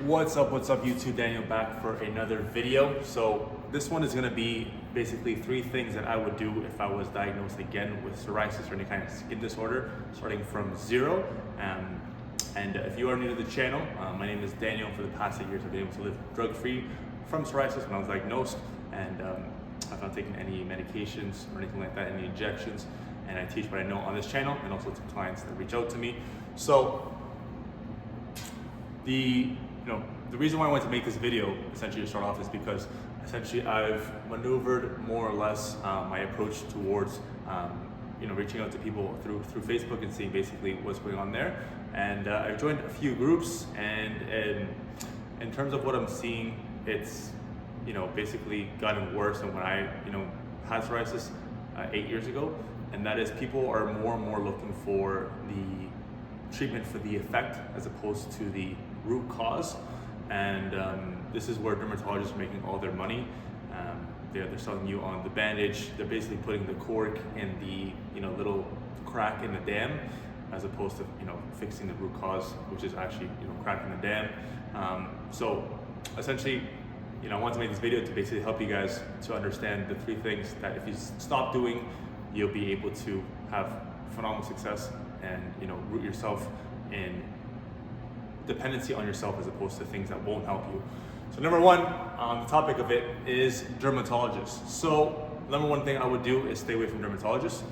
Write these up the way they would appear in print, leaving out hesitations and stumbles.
What's up YouTube? Daniel back for another video. So this one is going to be basically 3 things that I would do if I was diagnosed again with psoriasis or any kind of skin disorder, starting from 0. And if you are new to the channel, my name is Daniel. For the past 8 years I've been able to live drug-free from psoriasis when I was diagnosed, and I've not taken any medications or anything like that, any injections, and I teach what I know on this channel and also to clients that reach out to me. So the reason why I wanted to make this video essentially to start off is because essentially I've maneuvered more or less my approach towards reaching out to people through Facebook and seeing basically what's going on there. And I've joined a few groups, and in terms of what I'm seeing, it's basically gotten worse than when I had psoriasis 8 years ago, and that is people are more and more looking for the treatment for the effect as opposed to the root cause. And this is where dermatologists are making all their money. They're selling you on the bandage. They're basically putting the cork in the little crack in the dam, as opposed to fixing the root cause, which is actually cracking the dam. So essentially, I want to make this video to basically help you guys to understand the 3 things that if you stop doing, you'll be able to have phenomenal success and root yourself in dependency on yourself as opposed to things that won't help you. So number 1 on the topic of it is dermatologists. So number 1 thing I would do is stay away from dermatologists.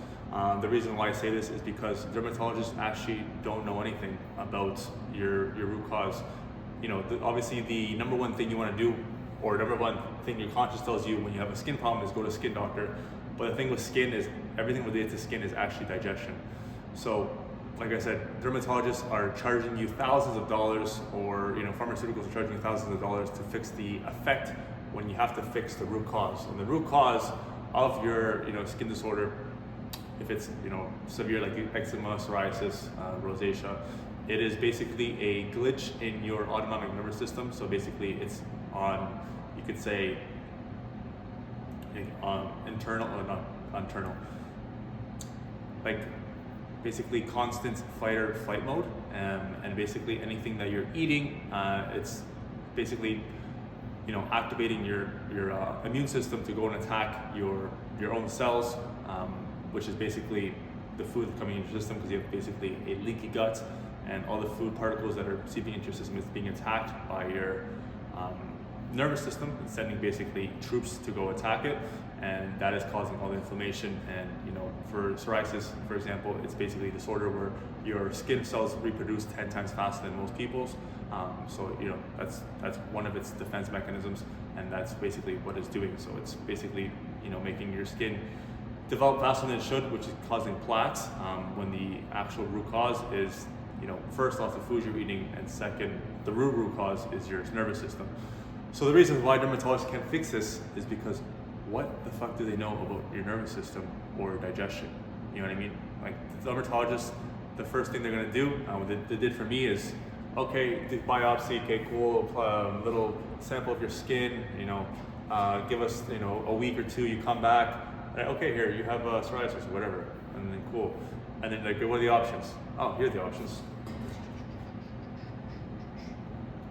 The reason why I say this is because dermatologists actually don't know anything about your root cause. Obviously the number 1 thing you want to do, or number 1 thing your conscience tells you when you have a skin problem, is go to a skin doctor. But the thing with skin is everything related to skin is actually digestion. So like I said, dermatologists are charging you thousands of dollars, or pharmaceuticals are charging you thousands of dollars to fix the effect when you have to fix the root cause. And the root cause of your skin disorder, if it's severe like eczema, psoriasis, rosacea, it is basically a glitch in your autonomic nervous system. So basically it's on, you could say, internal or not internal, like basically constant fight or flight mode, and basically anything that you're eating, it's basically activating your immune system to go and attack your own cells, which is basically the food coming into your system, because you have basically a leaky gut, and all the food particles that are seeping into your system is being attacked by your nervous system and sending basically troops to go attack it, and that is causing all the inflammation. And for psoriasis, for example, it's basically a disorder where your skin cells reproduce 10 times faster than most people's. So that's one of its defense mechanisms, and that's basically what it's doing. So it's basically making your skin develop faster than it should, which is causing plaques, when the actual root cause is first off the food you're eating, and second, the root cause is your nervous system. So the reason why dermatologists can't fix this is because what the fuck do they know about your nervous system or digestion? You know what I mean? Like, the dermatologists, the first thing they're gonna do, what they did for me is, okay, the biopsy, okay, cool, little sample of your skin, give us, a week or 2, you come back, right, okay, here, you have psoriasis or whatever, and then cool. And then like, what are the options? Oh, here are the options.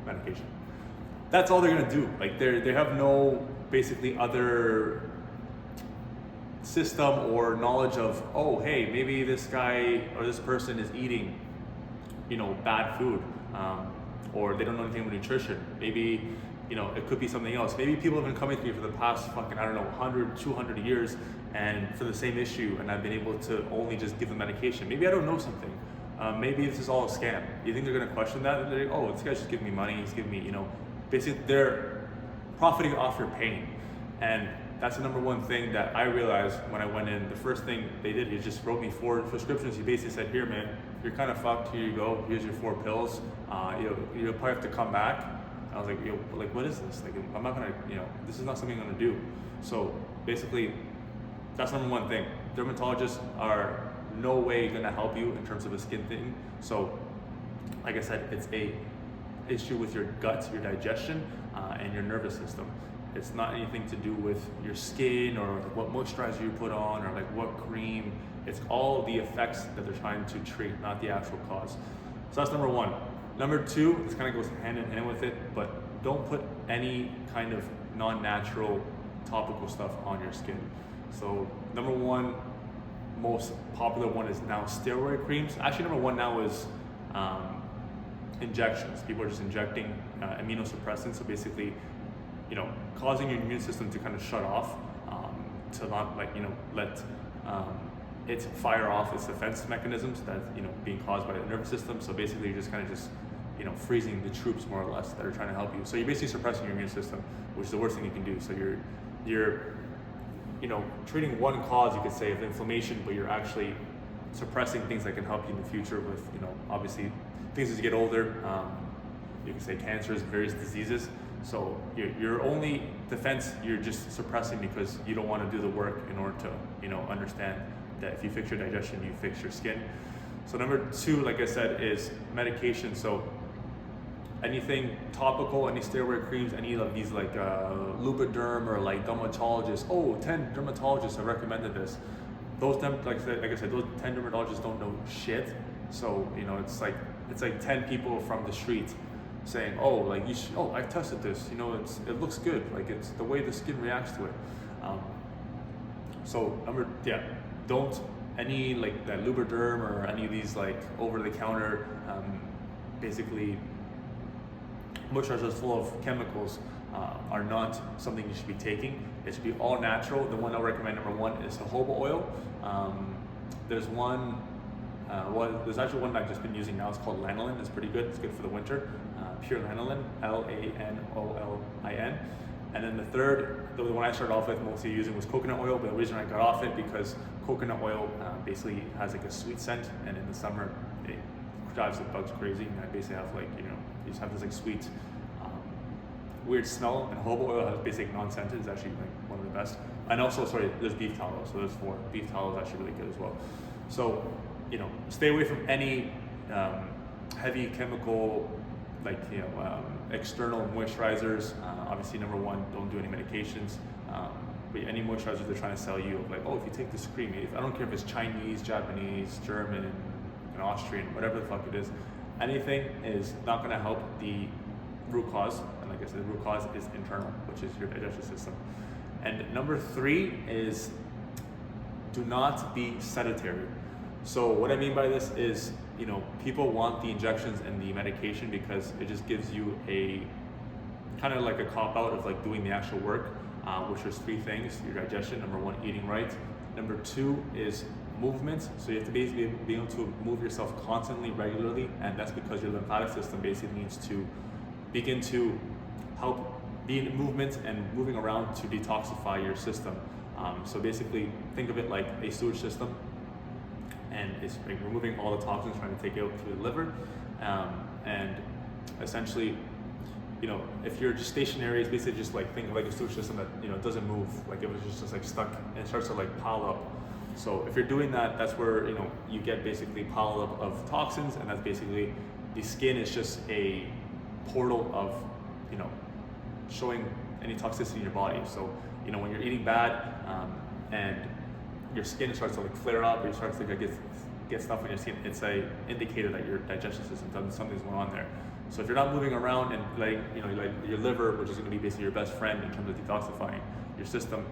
Medication. That's all they're gonna do. Like, they have no basically other system or knowledge of, oh, hey, maybe this guy or this person is eating bad food, or they don't know anything about nutrition. Maybe it could be something else. Maybe people have been coming to me for the past fucking 100, 200 years, and for the same issue, and I've been able to only just give them medication. Maybe I don't know something. Maybe this is all a scam. You think they're gonna question that? They're like, oh, this guy's just giving me money, he's giving me, basically they're profiting off your pain. And that's the number 1 thing that I realized when I went in. The first thing they did, he just wrote me 4 prescriptions. He basically said, here, man, you're kind of fucked, here you go, here's your 4 pills. You'll probably have to come back. I was like, what is this? Like, I'm not gonna, this is not something I'm gonna do. So basically, that's number 1 thing. Dermatologists are no way gonna help you in terms of a skin thing. So like I said, it's a issue with your gut, your digestion, and your nervous system. It's not anything to do with your skin or like what moisturizer you put on or like what cream. It's all the effects that they're trying to treat, not the actual cause. So that's number 1. Number two, this kind of goes hand in hand with it, but don't put any kind of non-natural topical stuff on your skin. So number one, most popular one is now steroid creams. Actually, number one now is injections. People are just injecting immunosuppressants, so basically, causing your immune system to kind of shut off, to not let it fire off its defense mechanisms that being caused by the nervous system. So basically, you're just kind of freezing the troops more or less that are trying to help you. So you're basically suppressing your immune system, which is the worst thing you can do. So you're treating one cause, you could say, of inflammation, but you're actually suppressing things that can help you in the future with, obviously things as you get older, you can say cancers, various diseases. So your only defense, you're just suppressing because you don't want to do the work in order to, understand that if you fix your digestion, you fix your skin. So number two, like I said, is medication. So anything topical, any steroid creams, any of these like Lubriderm or like dermatologists. 10 dermatologists have recommended this. Those like I said, those 10 dermatologists don't know shit. So it's like 10 people from the street saying, I've tested this. It looks good. Like it's the way the skin reacts to it. Don't any like that Lubriderm or any of these like over-the-counter basically moisturizers full of chemicals are not something you should be taking. It should be all natural. The one I'll recommend, number one, is jojoba oil. There's there's actually one that I've just been using now. It's called lanolin. It's pretty good. It's good for the winter. Pure lanolin, Lanolin. And then the third, the one I started off with mostly using was coconut oil, but the reason I got off it because coconut oil basically has like a sweet scent, and in the summer it drives the bugs crazy. And I basically have you just have this like sweet, weird smell. And jojoba oil has basic non-scented. It's actually like one of the best. And also, there's beef tallow. So there's 4. Beef tallow is actually really good as well. So stay away from any heavy chemical, external moisturizers. Obviously, number one, don't do any medications. But any moisturizers they're trying to sell you, if you take this cream, I don't care if it's Chinese, Japanese, German, Austrian, whatever the fuck it is, anything is not going to help the root cause. And like I said, the root cause is internal, which is your digestive system. And number 3 is do not be sedentary. So what I mean by this is, people want the injections and the medication because it just gives you a kind of like a cop out of like doing the actual work, which is 3 things: your digestion, number 1, eating right, number 2 is movement. So you have to basically be able to move yourself constantly, regularly, and that's because your lymphatic system basically needs to begin to help be in movement and moving around to detoxify your system. So basically think of it like a sewage system, and it's removing all the toxins, trying to take it out through the liver, and essentially, if you're just stationary, it's basically just like think of like a sewage system that doesn't move, like it was just like stuck, and it starts to like pile up. So if you're doing that, that's where you get basically pile up of toxins, and that's basically the skin is just a portal of showing any toxicity in your body. So when you're eating bad and your skin starts to like flare up, or you start to like get stuff on your skin, it's a indicator that your digestive system something's going on there. So if you're not moving around and your liver, which is going to be basically your best friend in terms of detoxifying your system,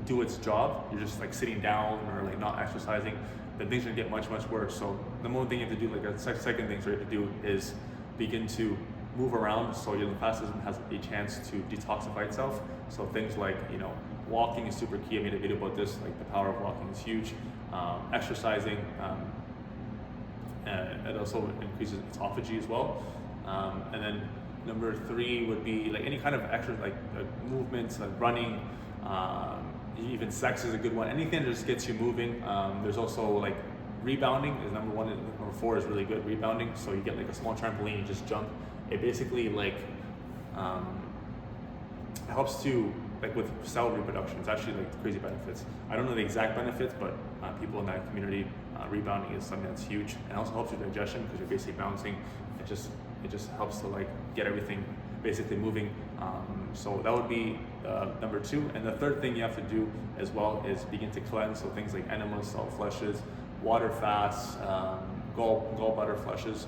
do its job, you're just like sitting down or like not exercising, then things are going to get much, much worse. So the one thing you have to do, like a second thing you have to do, is begin to move around so your lymphatic system has a chance to detoxify itself. So things like walking is super key. I made a video about this, like the power of walking is huge. Exercising, it also increases autophagy as well. And then number 3 would be like any kind of exercise, like movements, like running, even sex is a good one. Anything that just gets you moving. There's also like rebounding is number 1, and number 4 is really good. Rebounding, so you get like a small trampoline, you just jump. It basically like helps to like with cell reproduction. It's actually like crazy benefits. I don't know the exact benefits, but people in that community, rebounding is something that's huge, and also helps with digestion because you're basically bouncing. It just helps to like get everything basically moving. So that would be number 2. And the third thing you have to do as well is begin to cleanse. So things like enemas, salt flushes, water fasts, gallbladder flushes.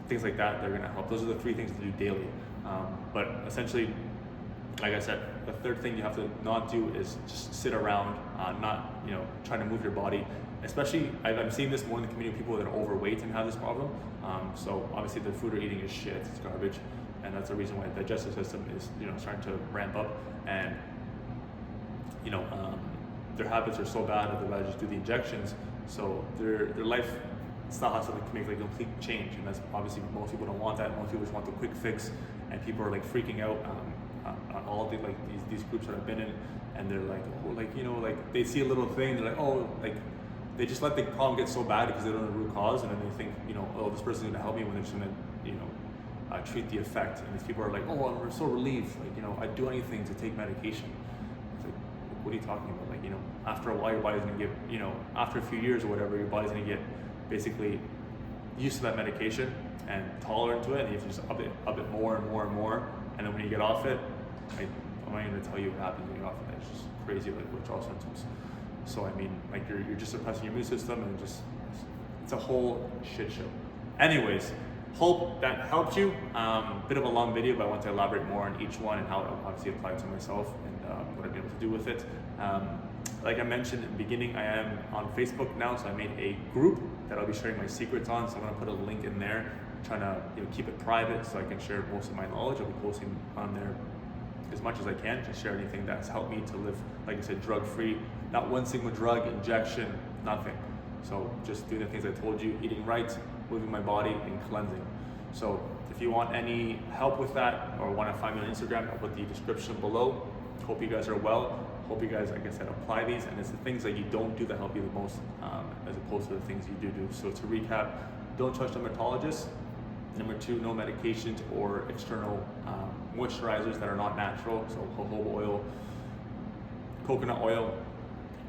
things like that, they're gonna help. Those are the 3 things to do daily. But essentially, like I said, the third thing you have to not do is just sit around, not trying to move your body. Especially, I'm seeing this more in the community, people that are overweight and have this problem. So obviously the food they're eating is shit, it's garbage, and that's the reason why the digestive system is starting to ramp up, and their habits are so bad that they'd rather just do the injections. So their lifestyle has to make like a complete change, and that's obviously most people don't want that. Most people just want the quick fix, and people are like freaking out on all the these groups that I've been in, and they're like, oh, like they see a little thing, they're like, oh, like they just let the problem get so bad because they don't know the root cause, and then they think, oh, this person's gonna help me, when they're just gonna treat the effect. And these people are like, oh, I'm so relieved, I'd do anything to take medication. It's like, what are you talking about? After a while, your body's gonna get, after a few years or whatever, your body's gonna get basically used to that medication and tolerant to it, and you have to just up it more and more and more. And then when you get off it, I'm not even gonna tell you what happens when you get off it. It's just crazy, withdrawal symptoms. So I mean, you're just suppressing your immune system, and it's a whole shit show. Anyways, hope that helped you. Bit of a long video, but I want to elaborate more on each one and how it obviously applied to myself and what I've been able to do with it. Like I mentioned in the beginning, I am on Facebook now, so I made a group that I'll be sharing my secrets on. So I'm gonna put a link in there, trying to keep it private so I can share most of my knowledge. I'll be posting on there as much as I can to share anything that's helped me to live, like I said, drug-free, not one single drug, injection, nothing. So just doing the things I told you, eating right, moving my body, and cleansing. So if you want any help with that, or want to find me on Instagram, I'll put the description below. Hope you guys are well. Hope you guys, like I said, apply these, and it's the things that you don't do that help you the most, as opposed to the things you do. So to recap, don't trust dermatologists. Number 2, no medications or external moisturizers that are not natural. So jojoba oil, coconut oil,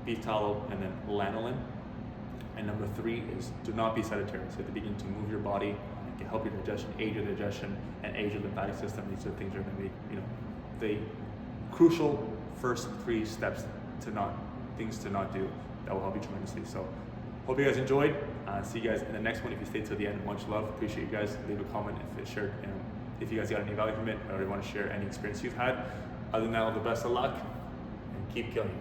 beef tallow, and then lanolin. And number 3 is do not be sedentary. So to begin to move your body, it can help your digestion, aid your digestion, and aid your lymphatic system. These are things that are going to make the crucial first 3 steps to not do that will help you tremendously. So hope you guys enjoyed. See you guys in the next one. If you stayed till the end, much love. Appreciate you guys. Leave a comment if it shared. If you guys got any value from it, or you want to share any experience you've had. Other than that, all the best of luck, and keep killing it.